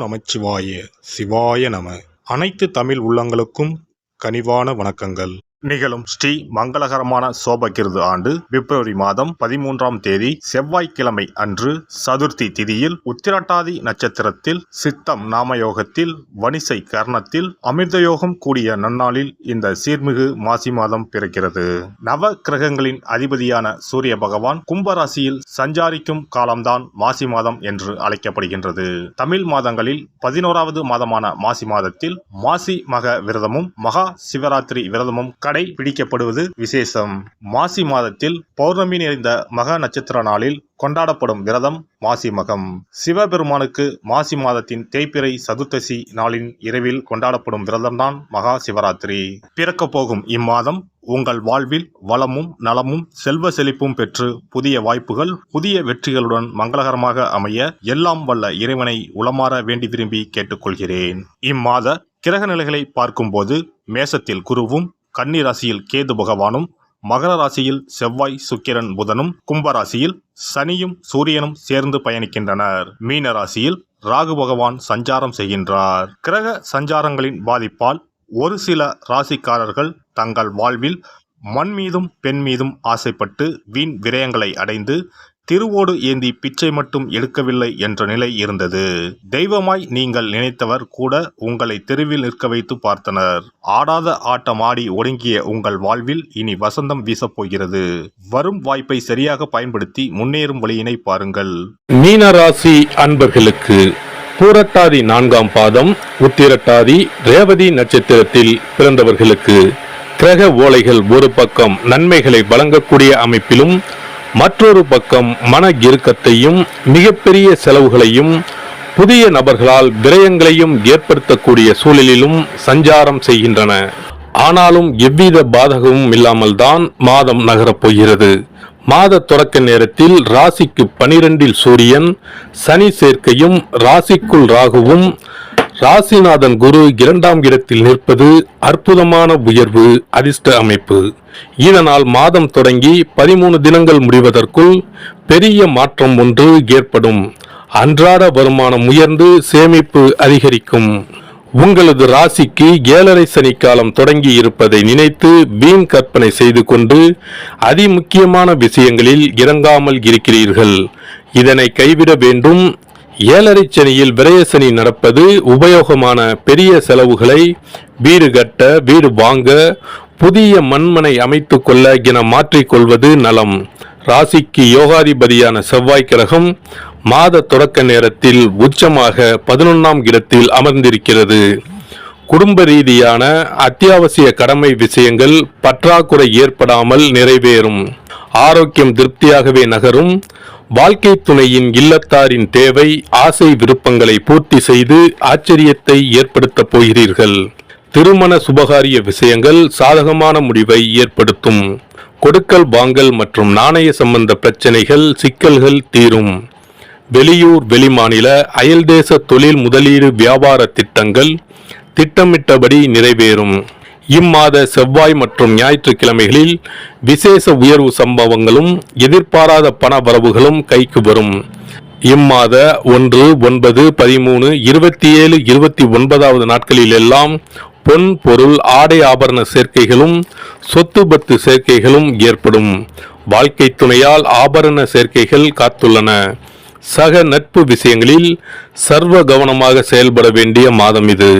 நமச்சிவாய சிவாய நம. அனைத்து தமிழ் உள்ளங்களுக்கும் கனிவான வணக்கங்கள். நிகழும் ஸ்ரீ மங்களகரமான சோபகிருது ஆண்டு பிப்ரவரி மாதம் 13ஆம் தேதி செவ்வாய்க்கிழமை அன்று சதுர்த்தி திதியில் உத்திரட்டாதி நட்சத்திரத்தில் சித்தம் நாமயோகத்தில் வணிசை கர்ணத்தில் அமிர்தயோகம் கூடிய நன்னாளில் இந்த சீர்மிகு மாசி மாதம் பிறக்கிறது. நவ கிரகங்களின் அதிபதியான சூரிய பகவான் கும்பராசியில் சஞ்சாரிக்கும் காலம்தான் மாசி மாதம் என்று அழைக்கப்படுகின்றது. தமிழ் மாதங்களில் 11வது மாதமான மாசி மாதத்தில் மாசி மக விரதமும் மகா சிவராத்திரி விரதமும் கடைபிடிக்கப்படுவது விசேஷம். மாசி மாதத்தில் பௌர்ணமி நிறைந்த மக நட்சத்திர நாளில் கொண்டாடப்படும் விரதம் மாசி மகம். சிவபெருமானுக்கு மாசி மாதத்தின் தேய்பிறை சதுர்த்தசி நாளின் இரவில் கொண்டாடப்படும் விரதம்தான் மகா சிவராத்திரி. பிறக்கப் போகும் இம்மாதம் உங்கள் வாழ்வில் வளமும் நலமும் செல்வ செழிப்பும் பெற்று புதிய வாய்ப்புகள் புதிய வெற்றிகளுடன் மங்களகரமாக அமைய எல்லாம் வல்ல இறைவனை உளமாற வேண்டி விரும்பி கேட்டுக்கொள்கிறேன். இம்மாத கிரக நிலைகளை பார்க்கும்போது மேசத்தில் குருவும் கன்னி ராசியில் கேது பகவானும் மகர ராசியில் செவ்வாய் சுக்கிரன் புதனும் கும்பராசியில் சனியும் சூரியனும் சேர்ந்து பயணிக்கின்றனர். மீன ராசியில் ராகு பகவான் சஞ்சாரம் செய்கின்றார். கிரக சஞ்சாரங்களின் பாதிப்பால் ஒரு சில ராசிக்காரர்கள் தங்கள் வாழ்வில் மண் மீதும் பெண் மீதும் ஆசைப்பட்டு வீண் விரயங்களை அடைந்து திருவோடு ஏந்தி பிச்சை மட்டும் எடுக்கவில்லை என்ற நிலை இருந்தது. தெய்வமாய் நீங்கள் நினைத்தவர் கூட உங்களை தெருவில் நிற்க வைத்து பார்த்தனர். ஆடாத ஆட்டம் ஆடி ஒடுங்கிய உங்கள் வாழ்வில் இனி வசந்தம் வீசப்போகிறது. வரும் வாய்ப்பை சரியாக பயன்படுத்தி முன்னேறும் வழியினை பாருங்கள். மீனராசி அன்பர்களுக்கு பூரட்டாதி 4ஆம் பாதம் உத்திரட்டாதி ரேவதி நட்சத்திரத்தில் பிறந்தவர்களுக்கு கிரக ஓலைகள் ஒரு பக்கம் நன்மைகளை வழங்கக்கூடிய அமைப்பிலும் மற்றொரு பக்கம் மன இறுக்கத்தையும் மிகப்பெரிய செலவுகளையும் புதிய நபர்களால் விரயங்களையும் ஏற்படுத்தக்கூடிய சூழலிலும் சஞ்சாரம் செய்கின்றன. ஆனாலும் எவ்வித பாதகமும் இல்லாமல் தான் மாதம் நகரப்போகிறது. மாத தொடக்க நேரத்தில் ராசிக்கு 12இல் சூரியன் சனி சேர்க்கையும் ராசிக்குள் ராகுவும் ராசிநாதன் குரு 2ஆம் இடத்தில் நிற்பது அற்புதமான உயர்வு அதிர்ஷ்ட அமைப்பு. இதனால் மாதம் தொடங்கி 13 தினங்கள் முடிவதற்குள் பெரிய மாற்றம் ஒன்று ஏற்படும். அன்றாட வருமானம் உயர்ந்து சேமிப்பு அதிகரிக்கும். உங்களது ராசிக்கு 7.5 சனிக்காலம் தொடங்கி இருப்பதை நினைத்து வீண் கற்பனை செய்து கொண்டு அதிமுக்கியமான விஷயங்களில் இறங்காமல் இருக்கிறீர்கள். இதனை கைவிட வேண்டும். 7.5 சனியில் விரயசனி நடப்பது உபயோகமான பெரிய செலவுகளை வீடு கட்ட வீடு வாங்க புதிய மண்மனை அமைத்து கொள்ள என மாற்றிக்கொள்வது நலம். ராசிக்கு யோகாதிபதியான செவ்வாய் கிரகம் மாத தொடக்க நேரத்தில் உச்சமாக 11ஆம் இடத்தில் அமர்ந்திருக்கிறது. குடும்ப ரீதியான அத்தியாவசிய கடமை விஷயங்கள் பற்றாக்குறை ஏற்படாமல் நிறைவேறும். ஆரோக்கியம் திருப்தியாகவே நகரும். வாழ்க்கை துணையின் இல்லத்தாரின் தேவை ஆசை விருப்பங்களை பூர்த்தி செய்து ஆச்சரியத்தை ஏற்படுத்தப் போகிறீர்கள். திருமண சுபகாரிய விஷயங்கள் சாதகமான முடிவை ஏற்படுத்தும். கொடுக்கல் வாங்கல் மற்றும் நாணய சம்பந்த பிரச்சனைகள் சிக்கல்கள் தீரும். வெளியூர் வெளிமாநில அயல்தேச தொழில் முதலீடு வியாபார திட்டங்கள் திட்டமிட்டபடி நிறைவேறும். இம்மாத செவ்வாய் மற்றும் ஞாயிற்றுக்கிழமைகளில் விசேஷ உயர்வு சம்பவங்களும் எதிர்பாராத பண வரவுகளும் கைக்கு வரும். இம்மாத 1, 9, 13, 27, 29வது நாட்களில் எல்லாம் பொன் பொருள் ஆடை ஆபரண சேர்க்கைகளும் சொத்து பத்து சேர்க்கைகளும் ஏற்படும். வாழ்க்கை துணையால் ஆபரண சேர்க்கைகள் காத்துள்ளன. சக நட்பு விஷயங்களில் சர்வ கவனமாக செயல்பட வேண்டிய மாதம் இது.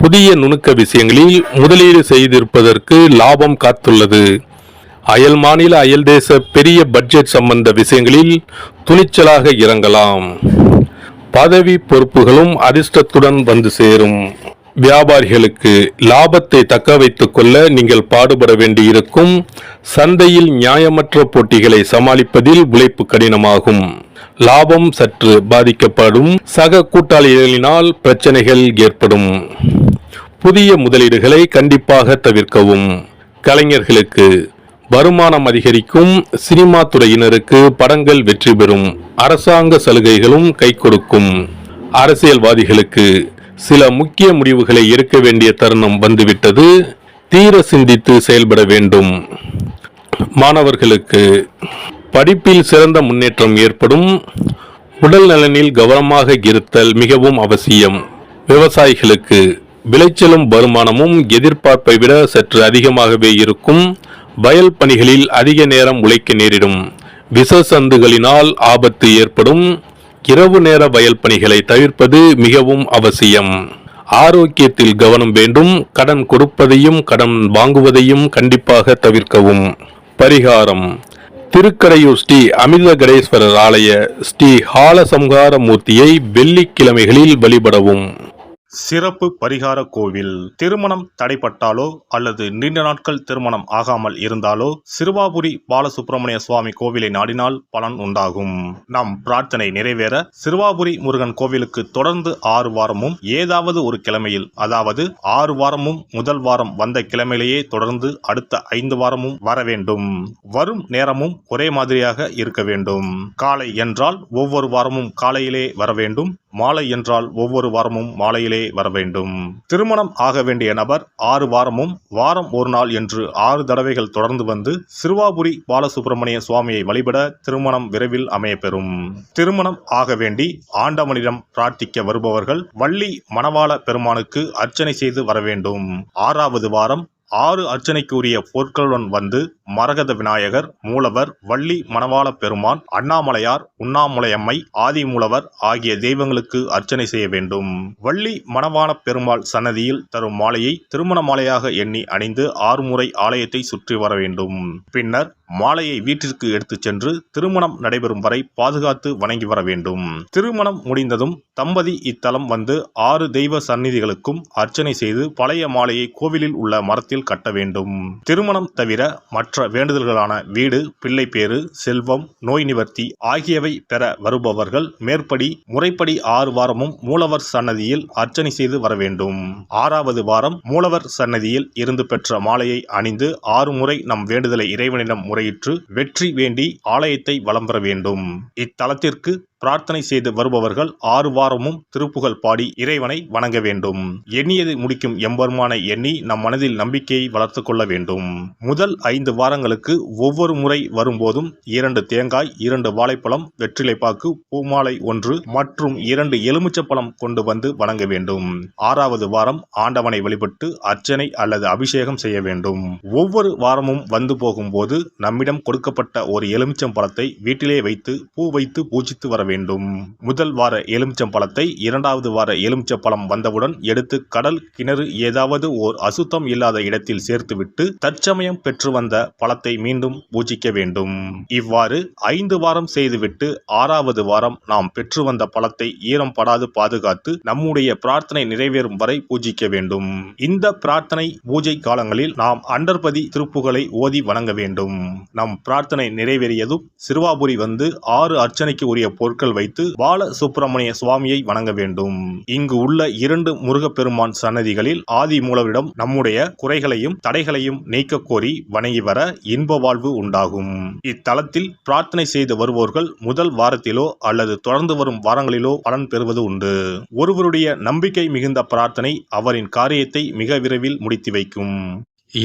புதிய நுணுக்க விஷயங்களில் முதலீடு செய்திருப்பதற்கு லாபம் காத்துள்ளது. அயல் மாநில அயல் தேச பெரிய பட்ஜெட் சம்பந்த விஷயங்களில் துணிச்சலாக இறங்கலாம். பதவி பொறுப்புகளும் அதிர்ஷ்டத்துடன் வந்து சேரும். வியாபாரிகளுக்கு லாபத்தை தக்க வைத்துக் கொள்ள நீங்கள் பாடுபட வேண்டியிருக்கும். சந்தையில் நியாயமற்ற போட்டிகளை சமாளிப்பதில் உழைப்பு கடினமாகும். லாபம் சற்று பாதிக்கப்படும். சக கூட்டாளிகளினால் பிரச்சனைகள் ஏற்படும். புதிய முதலீடுகளை கண்டிப்பாக தவிர்க்கவும். கலைஞர்களுக்கு வருமானம் அதிகரிக்கும். சினிமா துறையினருக்கு படங்கள் வெற்றி பெறும். அரசாங்க சலுகைகளும் கை கொடுக்கும். அரசியல்வாதிகளுக்கு சில முக்கிய முடிவுகளை எடுக்க வேண்டிய தருணம் வந்துவிட்டது. தீர சிந்தித்து செயல்பட வேண்டும். மாணவர்களுக்கு படிப்பில் சிறந்த முன்னேற்றம் ஏற்படும். உடல் நலனில் கவனமாக இருத்தல் மிகவும் அவசியம். விவசாயிகளுக்கு விளைச்சலும் வருமானமும் எதிர்பார்ப்பை விட சற்று அதிகமாகவே இருக்கும். வயல் பணிகளில் அதிக நேரம் உழைக்க நேரிடும். விஷ சந்துகளினால் ஆபத்து ஏற்படும். இரவு நேர வயல் பணிகளை தவிர்ப்பது மிகவும் அவசியம். ஆரோக்கியத்தில் கவனம் வேண்டும். கடன் கொடுப்பதையும் கடன் வாங்குவதையும் கண்டிப்பாக தவிர்க்கவும். பரிகாரம்: திருக்கடையூர் ஸ்ரீ அமிர்தகடேஸ்வரர் ஆலய ஸ்ரீ ஹாலசம்ஹார மூர்த்தியை வெள்ளிக்கிழமைகளில் வழிபடவும். சிறப்பு பரிகார கோவில். திருமணம் தடைப்பட்டாலோ அல்லது நீண்ட நாட்கள் திருமணம் ஆகாமல் இருந்தாலோ சிறுவாபுரி பாலசுப்பிரமணிய சுவாமி கோவிலை நாடினால் பலன் உண்டாகும். நம் பிரார்த்தனை நிறைவேற சிறுவாபுரி முருகன் கோவிலுக்கு தொடர்ந்து 6 வாரமும் ஏதாவது ஒரு கிழமையில், அதாவது 6 வாரமும் முதல் வாரம் வந்த கிழமையிலேயே தொடர்ந்து அடுத்த 5 வாரமும் வர வேண்டும். வரும் நேரமும் ஒரே மாதிரியாக இருக்க வேண்டும். காலை என்றால் ஒவ்வொரு வாரமும் காலையிலே வர வேண்டும். மாலை என்றால் ஒவ்வொரு வாரமும் மாலையிலே வர வேண்டும். திருமணம் ஆக வேண்டிய நபர் 6 வாரமும் வாரம் ஒரு நாள் என்று 6 தடவைகள் தொடர்ந்து வந்து சிறுவாபுரி பாலசுப்பிரமணிய சுவாமியை வழிபட திருமணம் விரைவில் அமையப்பெறும். திருமணம் ஆக வேண்டி ஆண்டவனிடம் பிரார்த்திக்க வருபவர்கள் வள்ளி மணவாள பெருமானுக்கு அர்ச்சனை செய்து வர வேண்டும். 6வது வாரம் 6 அர்ச்சனைக்குரிய பொருட்களுடன் வந்து மரகத விநாயகர், மூலவர், வள்ளி மணவாள பெருமான், அண்ணாமலையார், உண்ணாமுலையம்மை, ஆதிமூலவர் ஆகிய தெய்வங்களுக்கு அர்ச்சனை செய்ய வேண்டும். வள்ளி மணவாள பெருமாள் சன்னதியில் தரும் மாலையை திருமண மாலையாக எண்ணி அணிந்து 6 முறை ஆலயத்தை சுற்றி வர வேண்டும். பின்னர் மாலையை வீட்டிற்கு எடுத்துச் சென்று திருமணம் நடைபெறும் வரை பாதுகாத்து வணங்கி வர வேண்டும். திருமணம் முடிந்ததும் தம்பதி இத்தலம் வந்து 6 தெய்வ சந்நிதிகளுக்கும் அர்ச்சனை செய்து பழைய மாலையை கோவிலில் உள்ள மரத்தில் கட்ட வேண்டும். திருமணம் தவிர மற்ற வேண்டுதல்களான வீடு, பிள்ளை பேறு, செல்வம், நோய் நிவர்த்தி ஆகியவை பெற வருபவர்கள் மேற்படி முறைப்படி 6 வாரமும் மூலவர் சன்னதியில் அர்ச்சனை செய்து வர வேண்டும். 6வது வாரம் மூலவர் சன்னதியில் இருந்து பெற்ற மாலையை அணிந்து 6 முறை நம் வேண்டுதலை இறைவனிடம் முறையிட்டு வெற்றி வேண்டி ஆலயத்தை வலம் வர வேண்டும். இத்தலத்திற்கு பிரார்த்தனை செய்து வருபவர்கள் 6 வாரமும் திருப்புகழ் பாடி இறைவனை வணங்க வேண்டும். எண்ணியதை முடிக்கும் எம்பெருமானை எண்ணி நம் மனதில் நம்பிக்கையை வளர்த்து கொள்ள வேண்டும். முதல் 5 வாரங்களுக்கு ஒவ்வொரு முறை வரும்போதும் 2 தேங்காய், 2 வாழைப்பழம், வெற்றிலைப்பாக்கு, பூமாலை 1 மற்றும் 2 எலுமிச்சப்பழம் கொண்டு வந்து வணங்க வேண்டும். 6வது வாரம் ஆண்டவனை வழிபட்டு அர்ச்சனை அல்லது அபிஷேகம் செய்ய வேண்டும். ஒவ்வொரு வாரமும் வந்து போகும்போது நம்மிடம் கொடுக்கப்பட்ட ஒரு எலுமிச்சம் பழத்தை வீட்டிலே வைத்து பூ வைத்து பூஜித்து வர வேண்டும். முதல் வார எலுமிச்சம் பழத்தை 2வது வார எலுமிச்சம் பழம் வந்தவுடன் எடுத்து கடல், கிணறு ஏதாவது ஓர் அசுத்தம் இல்லாத இடத்தில் சேர்த்துவிட்டு தற்சமயம் பெற்று வந்த பழத்தை மீண்டும் பூஜிக்க வேண்டும். இவ்வாறு 5 வாரம் செய்துவிட்டு 6வது வாரம் நாம் பெற்று வந்த பழத்தை ஈரம் படாது பாதுகாத்து நம்முடைய பிரார்த்தனை நிறைவேறும் வரை பூஜிக்க வேண்டும். இந்த பிரார்த்தனை பூஜை காலங்களில் நாம் அண்டர்பதி திருப்புகளை ஓதி வணங்க வேண்டும். நம் பிரார்த்தனை நிறைவேறியதும் சிறுவாபுரி வந்து 6 அர்ச்சனைக்கு உரிய பொருட்கள் வைத்து பால சுப்பிரமணிய சுவாமியை வணங்க வேண்டும். இங்கு உள்ள 2 முருகப்பெருமான் சன்னதிகளில் ஆதி மூலவரிடம் நம்முடைய குறைகளையும் தடைகளையும் நீக்க கோரி வணங்கி வர இன்ப வாழ்வு உண்டாகும். இத்தலத்தில் பிரார்த்தனை செய்து வருவோர்கள் முதல் வாரத்திலோ அல்லது தொடர்ந்து வரும் வாரங்களிலோ பலன் பெறுவது உண்டு. ஒருவருடைய நம்பிக்கை மிகுந்த பிரார்த்தனை அவரின் காரியத்தை மிக விரைவில் முடித்து வைக்கும்.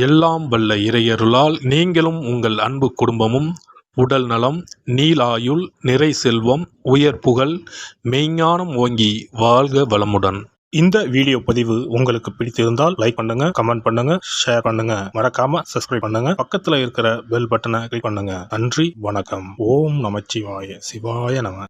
எல்லாம் வல்ல இறையருளால் நீங்களும் உங்கள் அன்பு குடும்பமும் உடல் நலம், நீலாயுள், நிறை செல்வம், உயர் புகழ், மெய்ஞானம் ஓங்கி வாழ்க வளமுடன். இந்த வீடியோ பதிவு உங்களுக்கு பிடித்திருந்தால் லைக் பண்ணுங்க, கமெண்ட் பண்ணுங்க, ஷேர் பண்ணுங்க, மறக்காம சப்ஸ்கிரைப் பண்ணுங்க, பக்கத்துல இருக்கிற பெல் பட்டனை கிளிக் பண்ணுங்க. நன்றி, வணக்கம். ஓம் நமச்சிவாய. சிவாய நம.